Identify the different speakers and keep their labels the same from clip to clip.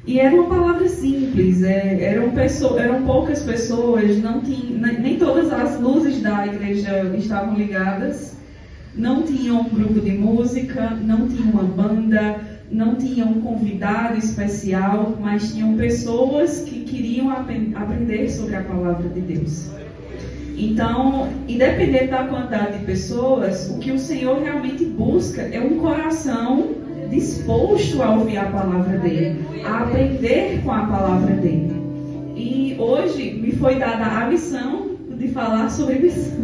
Speaker 1: E era uma palavra simples, eram poucas pessoas, nem todas as luzes da igreja estavam ligadas, não tinham um grupo de música, não tinha uma banda, não tinha um convidado especial, mas tinham pessoas que queriam aprender sobre a palavra de Deus. Então, independente da quantidade de pessoas, o que o Senhor realmente busca é um coração disposto a ouvir a palavra dele, a aprender com a palavra dele. E hoje me foi dada a missão de falar sobre missão.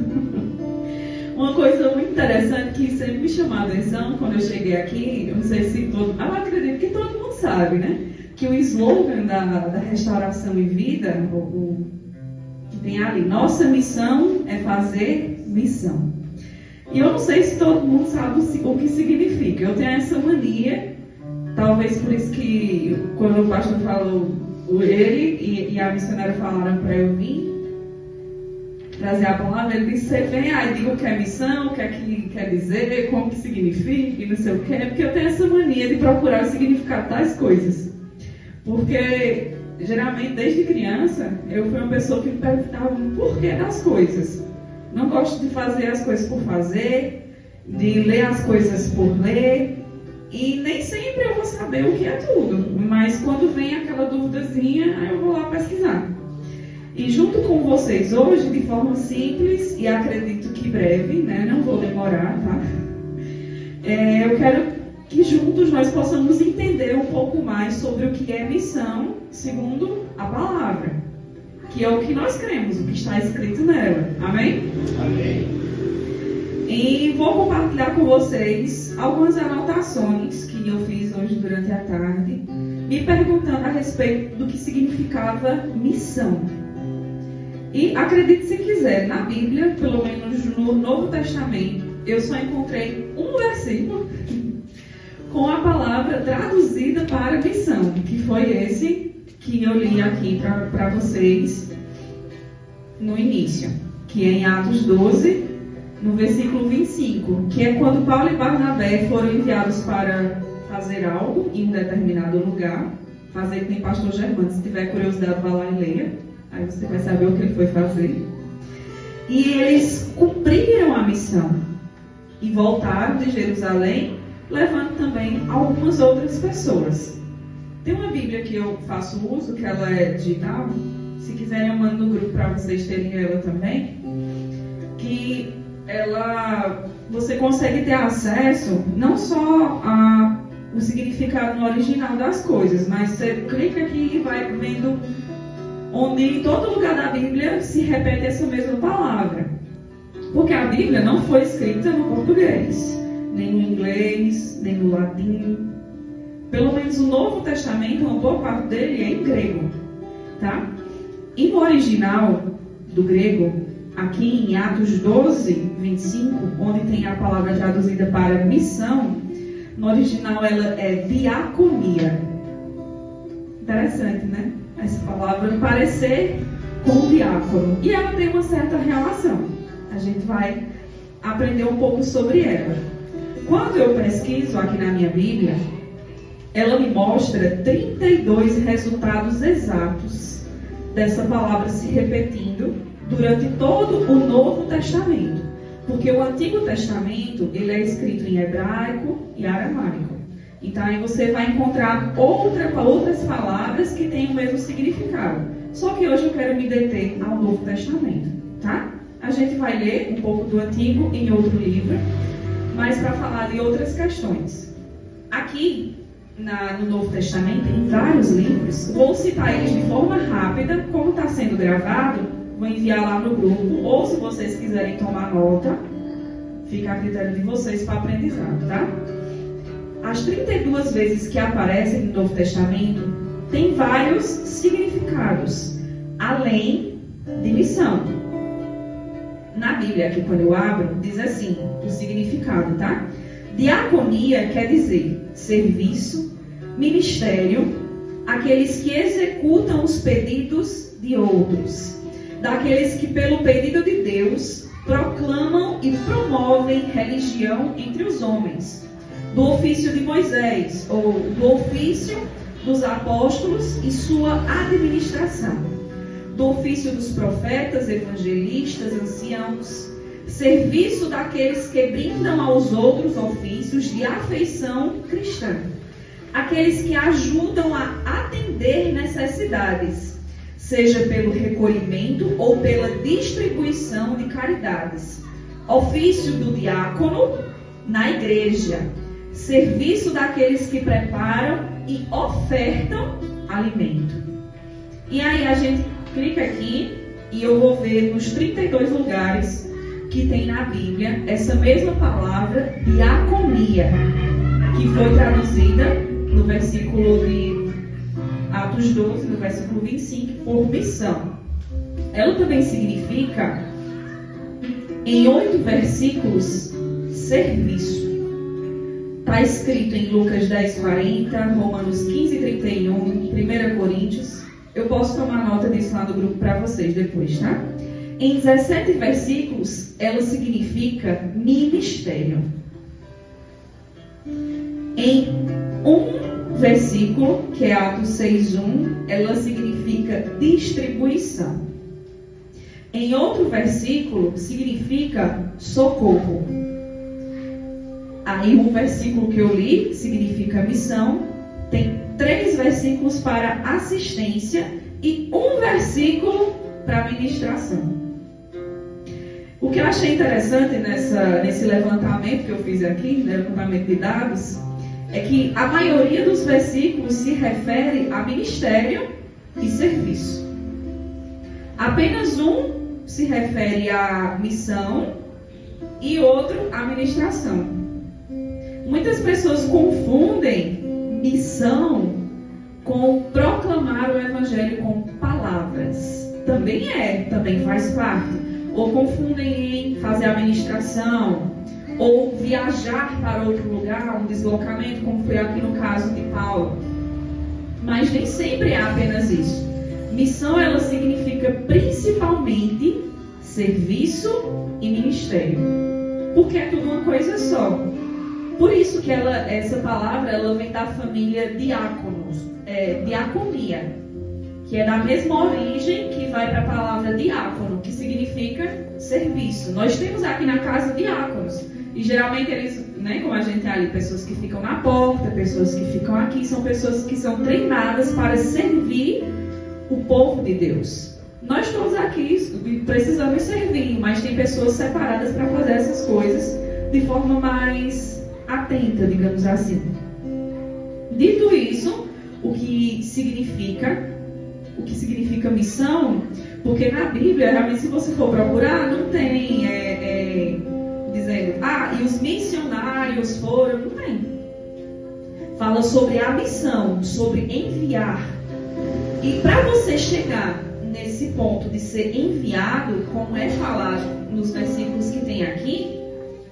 Speaker 1: Uma coisa muito interessante que sempre me chamou a atenção quando eu cheguei aqui, eu não sei se eu acredito que todo mundo sabe, né? Que o slogan da Restauração e Vida, que tem ali, nossa missão é fazer missão. E eu não sei se todo mundo sabe o que significa. Eu tenho essa mania, talvez por isso que quando o pastor falou, ele e a missionária falaram para eu vir trazer a palavra, ele disse, você vem aí, diga o que é missão, o que é que quer dizer, como que significa e não sei o que, porque eu tenho essa mania de procurar o significado das coisas. Porque, geralmente, desde criança, eu fui uma pessoa que me perguntava o porquê das coisas. Não gosto de fazer as coisas por fazer, de ler as coisas por ler, e nem sempre eu vou saber o que é tudo, mas quando vem aquela duvidazinha, aí eu vou lá pesquisar. E junto com vocês hoje, de forma simples, e acredito que breve, né? Não vou demorar, tá? Eu quero que juntos nós possamos entender um pouco mais sobre o que é missão, segundo a palavra, que é o que nós cremos, o que está escrito nela. Amém?
Speaker 2: Amém.
Speaker 1: E vou compartilhar com vocês algumas anotações que eu fiz hoje durante a tarde, me perguntando a respeito do que significava missão. E acredite se quiser, na Bíblia, pelo menos no Novo Testamento, eu só encontrei um versículo com a palavra traduzida para missão, que foi esse que eu li aqui para vocês no início, que é em Atos 12, no versículo 25, que é quando Paulo e Barnabé foram enviados para fazer algo em um determinado lugar. Fazer que tem pastor Germano, se tiver curiosidade, vá lá e leia. Aí você vai saber o que ele foi fazer. E eles cumpriram a missão e voltaram de Jerusalém, levando também algumas outras pessoas. Tem uma Bíblia que eu faço uso, que ela é digital. Se quiserem, eu mando no grupo para vocês terem ela também. Que você consegue ter acesso não só o significado no original das coisas, mas você clica aqui e vai vendo onde em todo lugar da Bíblia se repete essa mesma palavra. Porque a Bíblia não foi escrita no português, nem no inglês, nem no latim. Pelo menos o Novo Testamento, uma boa parte dele é em grego, tá? E no original do grego, aqui em Atos 12, 25, onde tem a palavra traduzida para missão, no original ela é diaconia. Interessante, né? Essa palavra parecer com diácono. E ela tem uma certa relação. A gente vai aprender um pouco sobre ela. Quando eu pesquiso aqui na minha Bíblia, ela me mostra 32 resultados exatos dessa palavra se repetindo durante todo o Novo Testamento. Porque o Antigo Testamento, ele é escrito em hebraico e aramaico. Então aí você vai encontrar outras palavras que têm o mesmo significado. Só que hoje eu quero me deter ao Novo Testamento, tá? A gente vai ler um pouco do Antigo em outro livro, mas para falar de outras questões. Aqui no Novo Testamento, em vários livros, vou citar eles de forma rápida, como está sendo gravado, vou enviar lá no grupo, ou se vocês quiserem tomar nota, fica a critério de vocês para aprendizado, tá? As 32 vezes que aparecem no Novo Testamento, tem vários significados, além de missão. Na Bíblia, aqui quando eu abro, diz assim, o significado, tá? Diaconia quer dizer serviço, ministério, aqueles que executam os pedidos de outros, daqueles que pelo pedido de Deus proclamam e promovem religião entre os homens, do ofício de Moisés, ou do ofício dos apóstolos e sua administração, do ofício dos profetas, evangelistas, anciãos, serviço daqueles que brindam aos outros ofícios de afeição cristã, aqueles que ajudam a atender necessidades, seja pelo recolhimento ou pela distribuição de caridades, ofício do diácono na igreja, serviço daqueles que preparam e ofertam alimento. E aí a gente clica aqui e eu vou ver nos 32 lugares que tem na Bíblia essa mesma palavra diaconia, que foi traduzida no versículo de Atos 12, no versículo 25, por missão. Ela também significa, em 8 versículos, serviço. Está escrito em Lucas 10:40, Romanos 15:31, 1 Coríntios. Eu posso tomar nota disso lá no grupo para vocês depois, tá? Em 17 versículos, ela significa ministério. Em um versículo, que é Atos 6:1, ela significa distribuição. Em outro versículo, significa socorro. Aí um versículo que eu li significa missão. Tem 3 versículos para assistência e um versículo para ministração. O que eu achei interessante nesse levantamento que eu fiz aqui, levantamento de dados, é que a maioria dos versículos se refere a ministério e serviço. Apenas um se refere à missão e outro à ministração. Muitas pessoas confundem missão com proclamar o evangelho com palavras. Também faz parte. Ou confundem em fazer a ministração, ou viajar para outro lugar, um deslocamento, como foi aqui no caso de Paulo. Mas nem sempre é apenas isso. Missão, ela significa principalmente serviço e ministério, porque é tudo uma coisa só. Por isso que essa palavra ela vem da família diáconos, diaconia, que é da mesma origem que vai para a palavra diácono, que significa serviço. Nós temos aqui na casa diáconos, e geralmente eles, como a gente é ali, pessoas que ficam na porta, pessoas que ficam aqui, são pessoas que são treinadas para servir o povo de Deus. Nós todos aqui precisamos servir, mas tem pessoas separadas para fazer essas coisas de forma mais atenta, digamos assim. Dito isso, o que significa missão, porque na Bíblia, realmente, se você for procurar, não tem dizendo, e os missionários foram, não tem. Fala sobre a missão, sobre enviar. E para você chegar nesse ponto de ser enviado, como é falado nos versículos que tem aqui,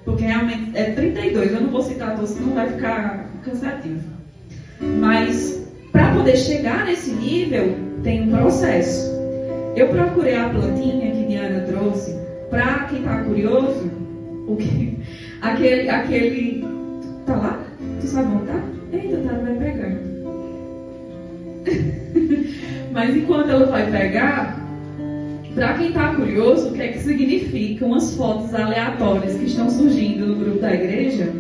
Speaker 1: porque realmente é 32, eu não vou citar todos, senão vai ficar cansativo. Mas para poder chegar nesse nível, tem um processo. Eu procurei a plantinha que Diana trouxe, para quem está curioso, aquele tá lá? Tu sabe onde tá? Eita, tá, vai pegar. Mas enquanto ela vai pegar, para quem está curioso, o que é que significa umas fotos aleatórias que estão surgindo no grupo da igreja,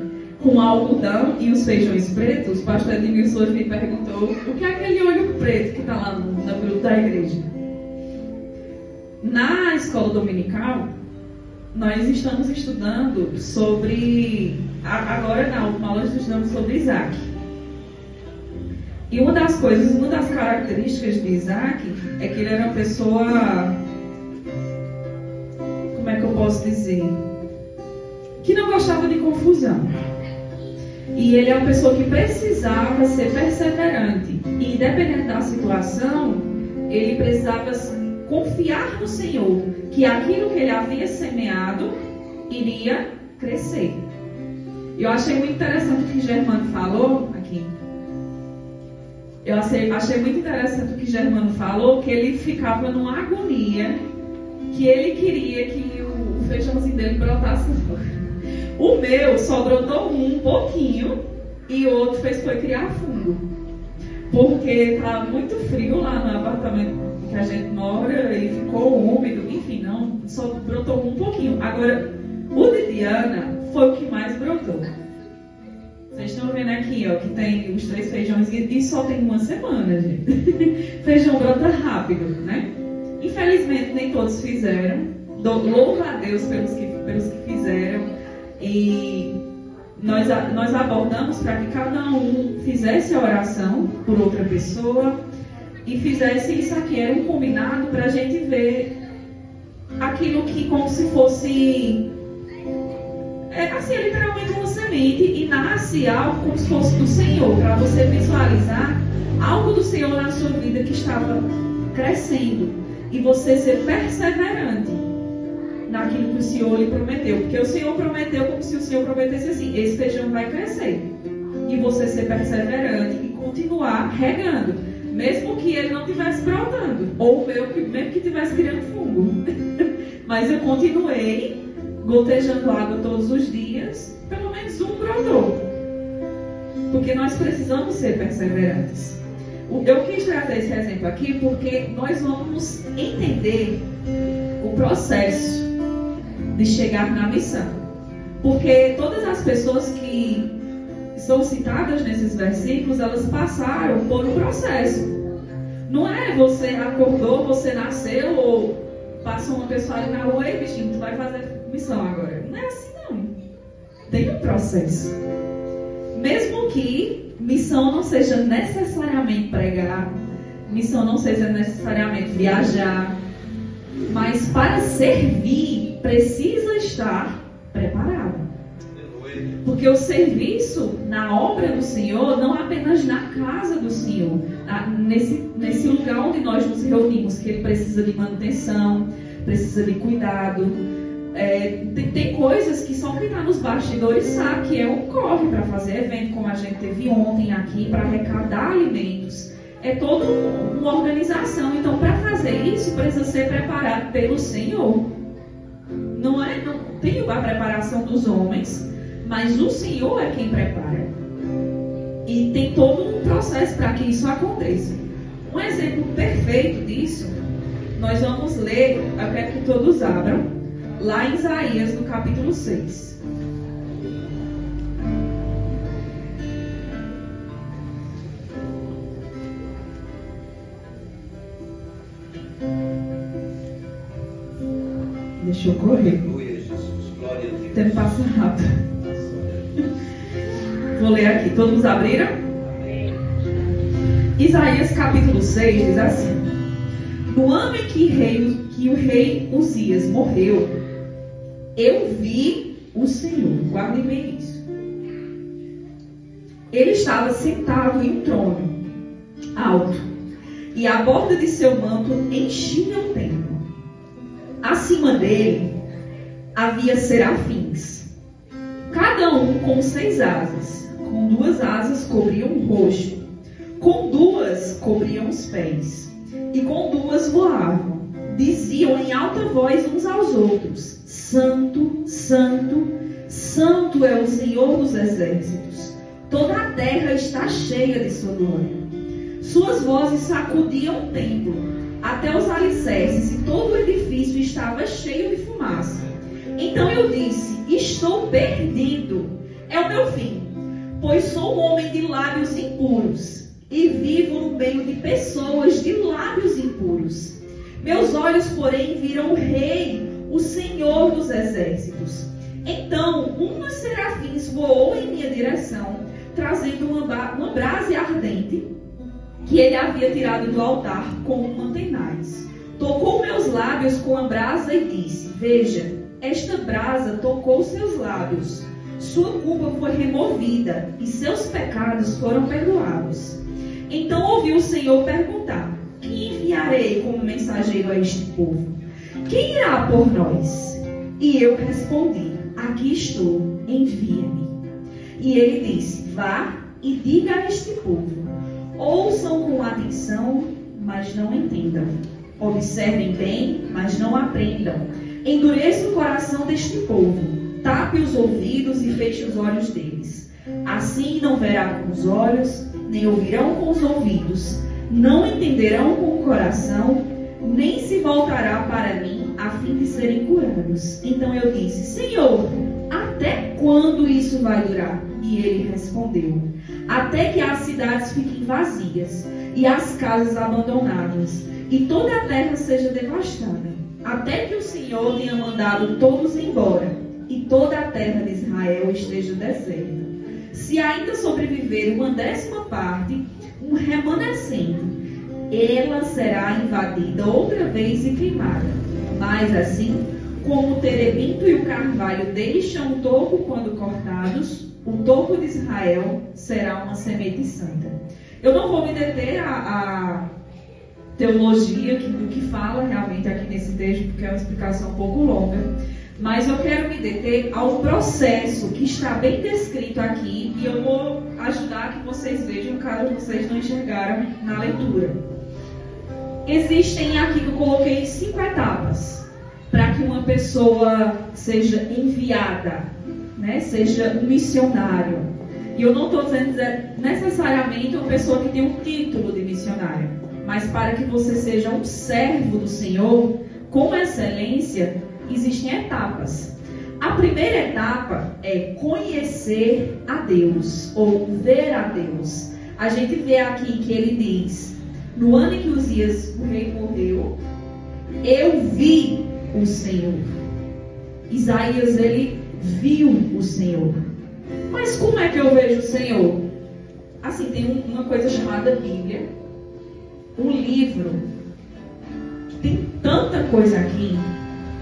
Speaker 1: com algodão e os feijões pretos? O pastor Edmilson me perguntou o que é aquele olho preto que está lá no grupo da igreja. Na escola dominical, nós estamos estudando sobre... Agora, na última aula, nós estudamos sobre Isaac. E uma das características de Isaac é que ele era uma pessoa... Como é que eu posso dizer? Que não gostava de confusão. E ele é uma pessoa que precisava ser perseverante. E dependendo da situação, ele precisava confiar no Senhor, que aquilo que ele havia semeado iria crescer. Eu achei muito interessante o que Germano falou aqui. Eu achei muito interessante o que Germano falou, que ele ficava numa agonia, que ele queria que o feijãozinho dele brotasse logo. O meu só brotou um pouquinho e o outro foi criar fungo. porque está muito frio lá no apartamento que a gente mora e ficou úmido, enfim, não, só brotou um pouquinho. Agora, o de Diana foi o que mais brotou. Vocês estão vendo aqui, ó, que tem os 3 feijões e só tem uma semana, gente. Feijão brota rápido, né? Infelizmente, nem todos fizeram. Louvo a Deus pelos que fizeram. E nós abordamos para que cada um fizesse a oração por outra pessoa e fizesse isso aqui. Era um combinado para a gente ver aquilo que como se fosse... assim, literalmente uma semente, e nasce algo como se fosse do Senhor, para você visualizar algo do Senhor na sua vida que estava crescendo, e você ser perseverante naquilo que o Senhor lhe prometeu, porque o Senhor prometeu como se o Senhor prometesse assim: esse feijão vai crescer, e você ser perseverante e continuar regando, mesmo que ele não estivesse brotando, ou mesmo que estivesse criando fungo. Mas eu continuei gotejando água todos os dias, pelo menos um brotou. Porque nós precisamos ser perseverantes. Eu quis trazer esse exemplo aqui porque nós vamos entender o processo de chegar na missão. Porque todas as pessoas que são citadas nesses versículos, elas passaram por um processo. Não é você acordou, você nasceu, ou passou uma pessoa ali na rua: ei, bichinho, tu vai fazer missão agora. Não é assim, não. Tem um processo. Mesmo que missão não seja necessariamente pregar, missão não seja necessariamente viajar, mas para servir precisa estar preparado. Porque o serviço na obra do Senhor, não apenas na casa do Senhor, nesse lugar onde nós nos reunimos, que ele precisa de manutenção, precisa de cuidado. Tem coisas que só quem está nos bastidores sabe que é um corre para fazer evento, como a gente teve ontem aqui, para arrecadar alimentos. É toda uma organização. Então, para fazer isso, precisa ser preparado pelo Senhor. Não tem a preparação dos homens, mas o Senhor é quem prepara. E tem todo um processo para que isso aconteça. Um exemplo perfeito disso, nós vamos ler, eu quero que todos abram, lá em Isaías, no capítulo 6. Deixa eu correr. O tempo passa rápido. Vou ler aqui. Todos abriram? Isaías capítulo 6 diz assim: no ano em que o rei Uzias morreu, eu vi o Senhor. Guardem bem isso. Ele estava sentado em um trono alto, e a borda de seu manto enchia o templo. Acima dele havia serafins, cada um com 6 asas. Com 2 asas cobriam o rosto, com 2 cobriam os pés, e com 2 voavam. Diziam em alta voz uns aos outros: Santo, Santo, Santo é o Senhor dos exércitos. Toda a terra está cheia de sua glória. Suas vozes sacudiam o templo até os alicerces, e todo o edifício estava cheio de fumaça. Então eu disse: estou perdido, é o meu fim, pois sou um homem de lábios impuros, e vivo no meio de pessoas de lábios impuros. Meus olhos, porém, viram o Rei, o Senhor dos exércitos. Então um dos serafins voou em minha direção, trazendo uma brasa ardente que ele havia tirado do altar com mantenais. Tocou meus lábios com a brasa e disse: veja, esta brasa tocou seus lábios. Sua culpa foi removida e seus pecados foram perdoados. Então ouvi o Senhor perguntar: quem enviarei como mensageiro a este povo? Quem irá por nós? E eu respondi: aqui estou, envia-me. E ele disse: vá e diga a este povo: ouçam com atenção, mas não entendam. Observem bem, mas não aprendam. Endureça o coração deste povo. Tape os ouvidos e feche os olhos deles. Assim não verá com os olhos, nem ouvirão com os ouvidos, não entenderão com o coração, nem se voltará para mim, a fim de serem curados. Então eu disse: Senhor, até quando isso vai durar? E ele respondeu: até que as cidades fiquem vazias e as casas abandonadas, e toda a terra seja devastada, até que o Senhor tenha mandado todos embora, e toda a terra de Israel esteja deserta. Se ainda sobreviver 1/10, um remanescente, ela será invadida outra vez e queimada. Mas assim como o terebinto e o carvalho deixam o toco quando cortados, o toco de Israel será uma semente santa. Eu não vou me deter a teologia do que fala realmente aqui nesse texto, porque é uma explicação um pouco longa, mas eu quero me deter ao processo que está bem descrito aqui, e eu vou ajudar que vocês vejam, caso vocês não enxergaram na leitura. Existem aqui que eu coloquei 5 etapas para que uma pessoa seja enviada, né? Seja um missionário. E eu não estou dizendo necessariamente uma pessoa que tem um título de missionário, mas para que você seja um servo do Senhor com excelência, existem etapas. A primeira etapa é conhecer a Deus, ou ver a Deus. A gente vê aqui que ele diz: no ano em que Uzias, o rei, morreu, eu vi o Senhor. Isaías, ele viu o Senhor. Mas como é que eu vejo o Senhor? Assim, tem uma coisa chamada Bíblia, um livro que tem tanta coisa aqui.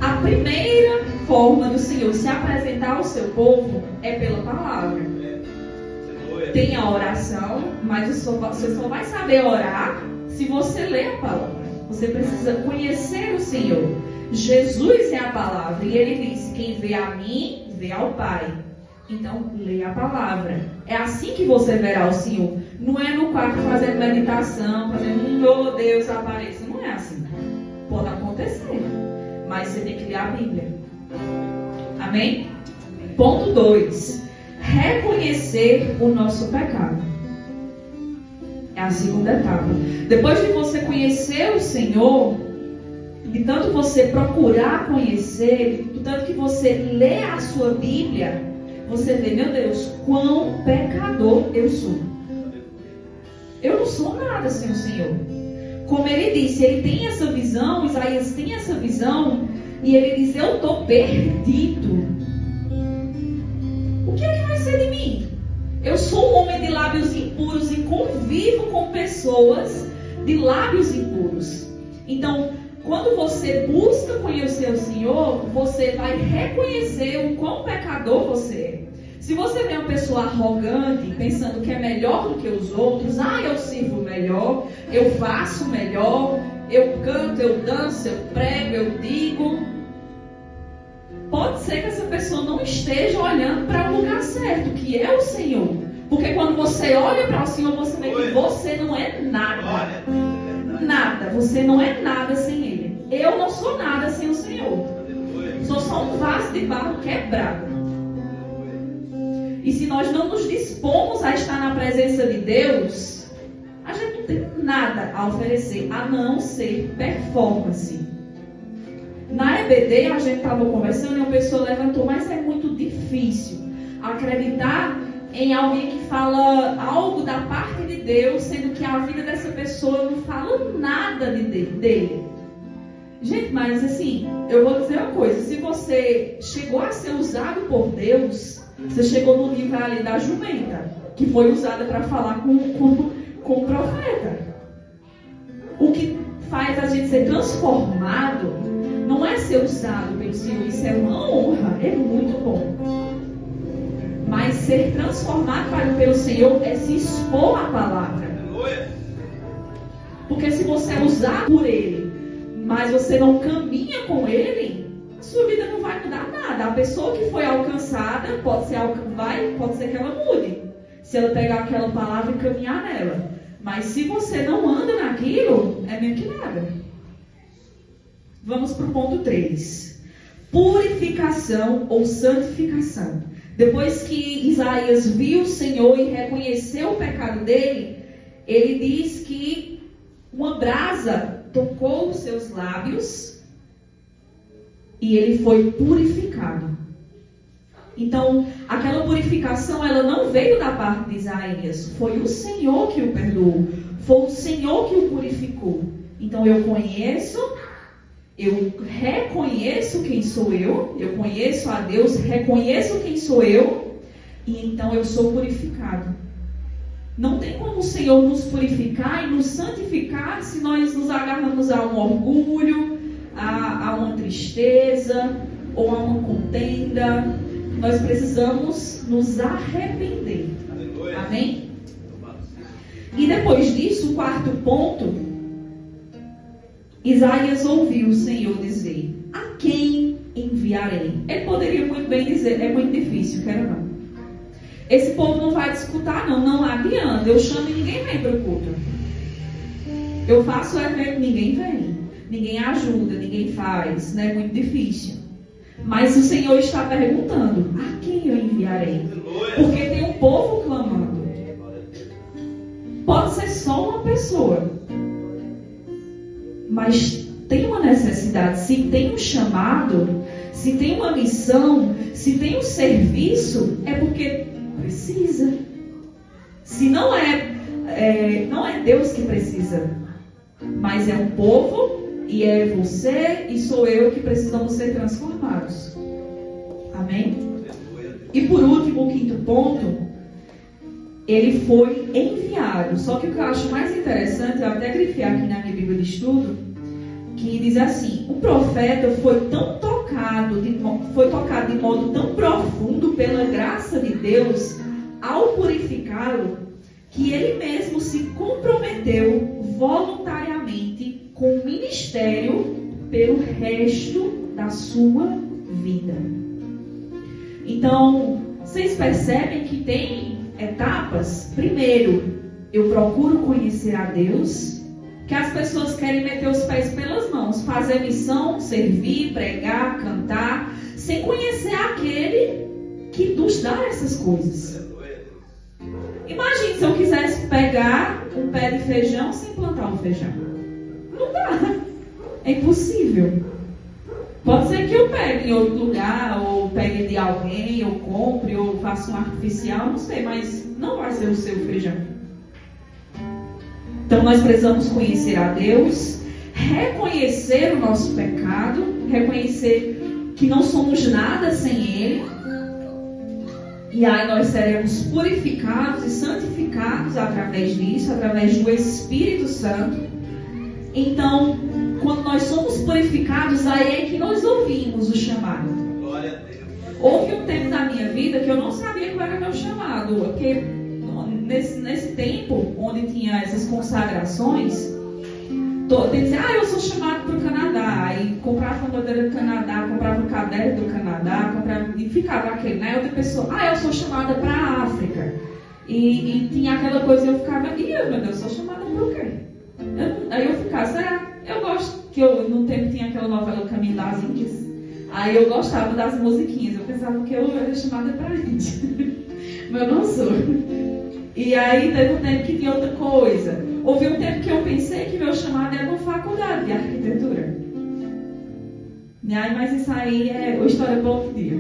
Speaker 1: A primeira forma do Senhor se apresentar ao seu povo é pela palavra. Tem a oração, mas você só vai saber orar se você ler a palavra. Você precisa conhecer o Senhor. Jesus é a palavra, e ele disse: quem vê a mim, vê ao Pai. Então, leia a palavra. É assim que você verá o Senhor. Não é no quarto fazendo meditação, fazendo oh Deus, apareça. Não é assim. Pode acontecer, mas você tem que ler a Bíblia. Amém? Ponto 2. Reconhecer o nosso pecado. É a segunda etapa. Depois de você conhecer o Senhor, de tanto você procurar conhecer, de tanto que você lê a sua Bíblia, você vê: meu Deus, quão pecador eu sou. Eu não sou nada sem o Senhor. Como ele disse, ele tem essa visão, Isaías tem essa visão, e ele diz: eu estou perdido. O que é que vai ser de mim? Eu sou um homem de lábios impuros e convivo com pessoas de lábios impuros. Então, quando você busca conhecer o Senhor, você vai reconhecer o quão pecador você é. Se você vê uma pessoa arrogante, pensando que é melhor do que os outros, eu sirvo melhor, eu faço melhor, eu canto, eu danço, eu prego, eu digo, pode ser que essa pessoa não esteja olhando para o lugar certo, que é o Senhor. Porque quando você olha para o Senhor, você vê que você não é nada. Nada, você não é nada sem Ele. Eu não sou nada sem o Senhor. Sou só um vaso de barro quebrado. E se nós não nos dispomos a estar na presença de Deus, a gente não tem nada a oferecer, a não ser performance. Na EBD, a gente estava conversando e uma pessoa levantou: mas é muito difícil acreditar em alguém que fala algo da parte de Deus, sendo que a vida dessa pessoa não fala nada dele. Gente, mas assim, eu vou dizer uma coisa: se você chegou a ser usado por Deus, você chegou no nível ali da jumenta, que foi usada para falar com o profeta. O que faz a gente ser transformado não é ser usado pelo Senhor, isso é uma honra, é muito bom. Mas ser transformado pelo Senhor é se expor à palavra. Porque se você é usado por Ele, mas você não caminha com Ele, a sua vida não vai mudar nada. A pessoa que foi alcançada pode ser que ela mude, se ela pegar aquela palavra e caminhar nela. Mas se você não anda naquilo, é meio que nada. Vamos para o ponto 3. Purificação ou santificação. Depois que Isaías viu o Senhor e reconheceu o pecado dele, ele diz que uma brasa tocou os seus lábios e ele foi purificado. Então, aquela purificação, ela não veio da parte de Isaías. Foi o Senhor que o perdoou. Foi o Senhor que o purificou. Então, eu reconheço quem sou eu conheço a Deus, reconheço quem sou eu, e então eu sou purificado. Não tem como o Senhor nos purificar e nos santificar se nós nos agarramos a um orgulho, a uma tristeza ou a uma contenda. Nós precisamos nos arrepender. Amém? E depois disso, o quarto ponto, Isaías ouviu o Senhor dizer: a quem enviarei? Ele poderia muito bem dizer: é muito difícil, quero não. Esse povo não vai disputar, não adianta. Eu chamo e ninguém vem para o culto. Eu faço o evento, ninguém vem. Ninguém ajuda, ninguém faz. É muito difícil. Mas o Senhor está perguntando: a quem eu enviarei? Porque tem um povo clamando. Pode ser só uma pessoa, mas tem uma necessidade. Se tem um chamado, se tem uma missão, se tem um serviço, é porque precisa. Se não é Deus que precisa, mas é um povo, e é você e sou eu que precisamos ser transformados. Amém? E por último, o quinto ponto, ele foi enviado. Só que o que eu acho mais interessante, eu até grifei aqui na minha Bíblia de estudo, que diz assim: o profeta foi tocado de modo tão profundo pela graça de Deus ao purificá-lo, que ele mesmo se comprometeu voluntariamente com o ministério pelo resto da sua vida. Então, vocês percebem que tem etapas. Primeiro, eu procuro conhecer a Deus, que as pessoas querem meter os pés pelas mãos, fazer missão, servir, pregar, cantar, sem conhecer aquele que nos dá essas coisas. Imagine se eu quisesse pegar um pé de feijão sem plantar um feijão. Não dá. É impossível. Pode ser que eu pegue em outro lugar, ou pegue de alguém, ou compre, ou faça um artificial, não sei, mas não vai ser o seu feijão. Então nós precisamos conhecer a Deus, reconhecer o nosso pecado, reconhecer que não somos nada sem Ele, e aí nós seremos purificados e santificados através disso, através do Espírito Santo. Então, quando nós somos purificados, aí é que nós ouvimos o chamado. Glória a Deus. Houve um tempo da minha vida que eu não sabia qual era o meu chamado, porque nesse tempo, onde tinha essas consagrações, dizia: eu sou chamado para o Canadá. Aí comprava uma bandeira do Canadá, comprava um caderno do Canadá, e ficava aquele, né? Outra pessoa: eu sou chamada para a África. E tinha aquela coisa, eu ficava: meu Deus, eu sou chamada para o quê? Aí eu ficava: será? Eu gosto, que no tempo tinha aquela novela Caminho das Índias. Aí eu gostava das musiquinhas, eu pensava que eu era chamada para a Índia. Mas eu não sou. E aí teve um tempo que tinha outra coisa. Houve um tempo que eu pensei que meu chamado era uma faculdade de arquitetura. Mas isso aí é uma história para outro dia.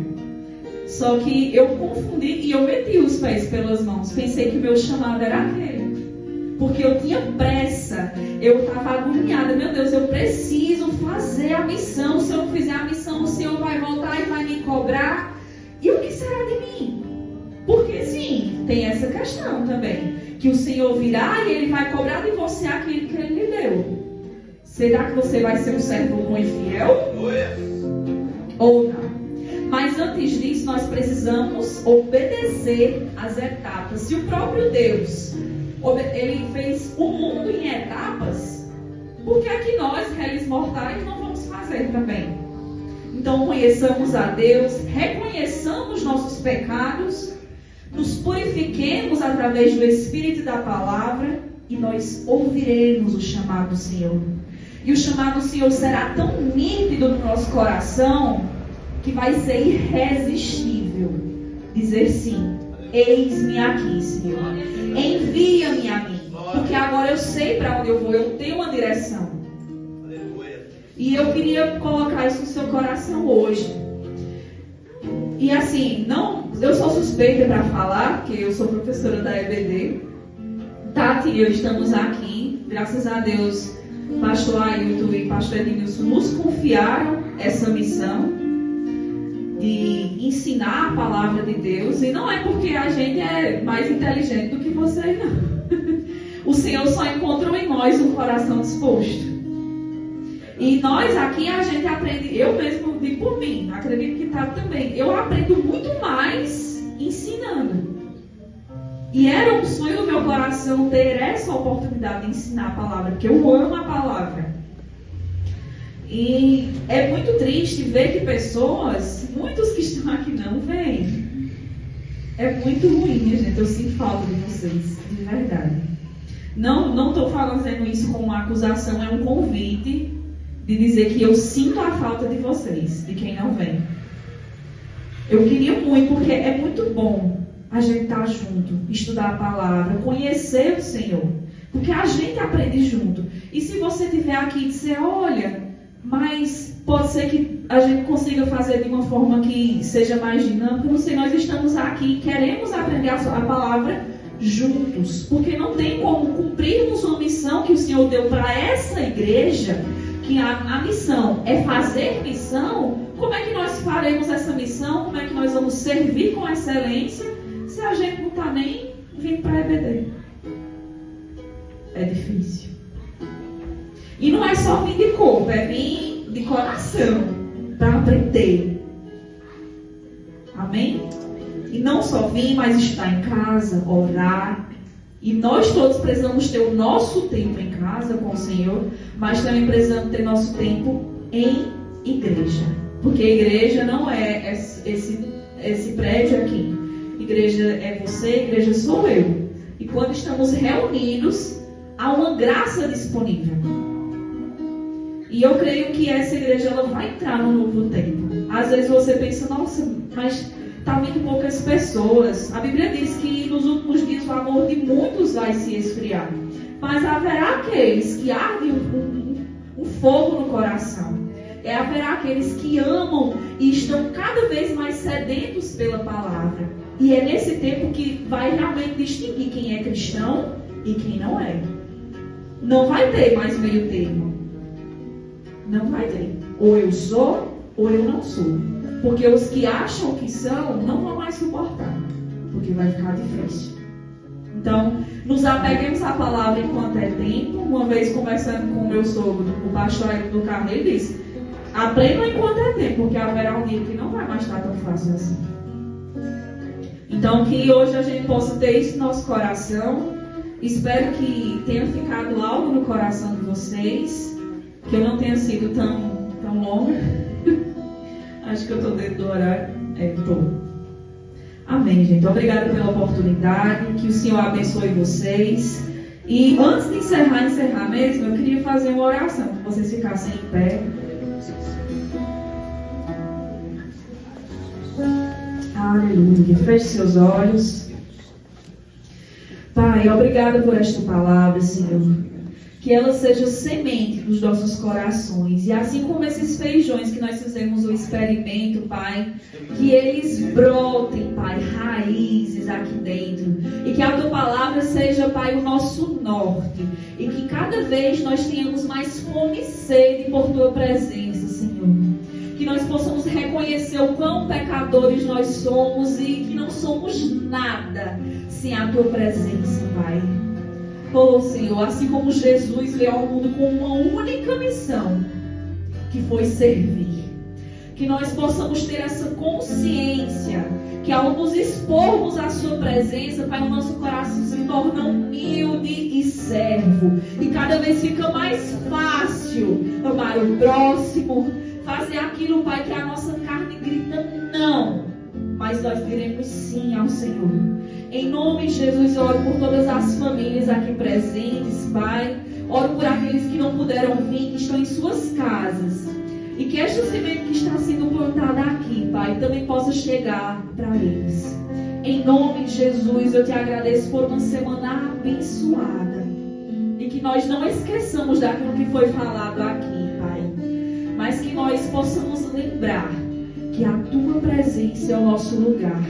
Speaker 1: Só que eu confundi e eu meti os pés pelas mãos. Pensei que o meu chamado era aquele. Porque eu tinha pressa. Eu estava agoniada. Meu Deus, eu preciso fazer a missão. Se eu não fizer a missão, o Senhor vai voltar e vai me cobrar. E o que será de mim? Porque sim, tem essa questão também. Que o Senhor virá e Ele vai cobrar de você aquilo que Ele lhe deu. Será que você vai ser um servo bom e fiel? Ou não? Mas antes disso, nós precisamos obedecer às etapas. Se o próprio Deus, Ele fez o mundo em etapas, por que é que nós, réis mortais, não vamos fazer também? Então, conheçamos a Deus, reconheçamos nossos pecados, nos purifiquemos através do Espírito e da Palavra, e nós ouviremos o chamado do Senhor. E o chamado do Senhor será tão nítido no nosso coração, que vai ser irresistível dizer sim: eis-me aqui, Senhor, envia-me a mim, porque agora eu sei para onde eu vou, eu tenho uma direção. E eu queria colocar isso no seu coração hoje. E assim, eu sou suspeita para falar, porque eu sou professora da EBD. Tati e eu estamos aqui, graças a Deus, pastor Ailton e pastor Edmilson nos confiaram essa missão de ensinar a palavra de Deus. E não é porque a gente é mais inteligente do que vocês, não. O Senhor só encontrou em nós um coração disposto. E nós aqui, a gente aprende, eu mesmo digo por mim, acredito que tá também, eu aprendo muito mais ensinando. E era um sonho do meu coração ter essa oportunidade de ensinar a palavra, porque eu amo a palavra. E é muito triste ver que pessoas, muitos que estão aqui não vêm. É muito ruim, minha gente, eu sinto falta de vocês, de verdade. Não estou fazendo isso como uma acusação, é um convite de dizer que eu sinto a falta de vocês, de quem não vem. Eu queria muito, porque é muito bom a gente estar junto, estudar a palavra, conhecer o Senhor, porque a gente aprende junto. E se você estiver aqui e dizer, olha, mas pode ser que a gente consiga fazer de uma forma que seja mais dinâmica, não sei, nós estamos aqui, queremos aprender a palavra juntos, porque não tem como cumprirmos uma missão que o Senhor deu para essa igreja, que a missão é fazer missão. Como é que nós faremos essa missão? Como é que nós vamos servir com excelência se a gente não está nem vindo para a EBD? É difícil. E não é só vir de corpo, é vir de coração para aprender. Amém? E não só vir, mas estar em casa, orar. E nós todos precisamos ter o nosso tempo em casa com o Senhor, mas também precisamos ter nosso tempo em igreja. Porque a igreja não é esse prédio aqui. Igreja é você, igreja sou eu. E quando estamos reunidos, há uma graça disponível. E eu creio que essa igreja ela vai entrar no novo tempo. Às vezes você pensa, nossa, mas está muito poucas pessoas. A Bíblia diz que nos últimos dias o amor de muitos vai se esfriar. Mas haverá aqueles que ardem um fogo no coração. Haverá aqueles que amam e estão cada vez mais sedentos pela palavra. E é nesse tempo que vai realmente distinguir quem é cristão e quem não é. Não vai ter mais meio termo. Não vai ter. Ou eu sou, ou eu não sou. Porque os que acham que são, não vão mais suportar. Porque vai ficar difícil. Então, nos apeguemos à palavra enquanto é tempo. Uma vez conversando com o meu sogro, o pastor do carro, ele disse, aprendam enquanto é tempo, porque haverá um dia que não vai mais estar tão fácil assim. Então, que hoje a gente possa ter isso no nosso coração. Espero que tenha ficado algo no coração de vocês. Que eu não tenha sido tão longa. Acho que eu estou dentro do horário. Estou. Amém, gente. Obrigada pela oportunidade. Que o Senhor abençoe vocês. E antes de encerrar mesmo, eu queria fazer uma oração. Que vocês ficassem em pé. Aleluia. Feche seus olhos. Pai, obrigada por esta palavra, Senhor. Que ela seja semente dos nossos corações. E assim como esses feijões que nós fizemos o experimento, Pai, que eles brotem, Pai, raízes aqui dentro. E que a Tua palavra seja, Pai, o nosso norte. E que cada vez nós tenhamos mais fome e sede por Tua presença, Senhor. Que nós possamos reconhecer o quão pecadores nós somos e que não somos nada sem a Tua presença, Pai. Oh, Senhor, assim como Jesus veio ao mundo com uma única missão, que foi servir. Que nós possamos ter essa consciência, que ao nos expormos à Sua presença, Pai, o nosso coração se torna humilde e servo. E cada vez fica mais fácil amar o próximo, fazer aquilo, Pai, que a nossa carne grita não, mas nós diremos sim ao Senhor. Em nome de Jesus, eu oro por todas as famílias aqui presentes, Pai. Oro por aqueles que não puderam vir, que estão em suas casas. E que esta semente que está sendo plantada aqui, Pai, também possa chegar para eles. Em nome de Jesus, eu te agradeço por uma semana abençoada. que nós não esqueçamos daquilo que foi falado aqui, Pai, mas que nós possamos lembrar que a Tua presença é o nosso lugar,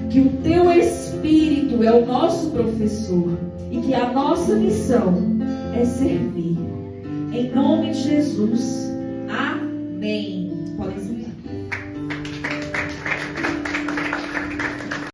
Speaker 1: que o Teu Espírito é o nosso professor e que a nossa missão é servir. Em nome de Jesus,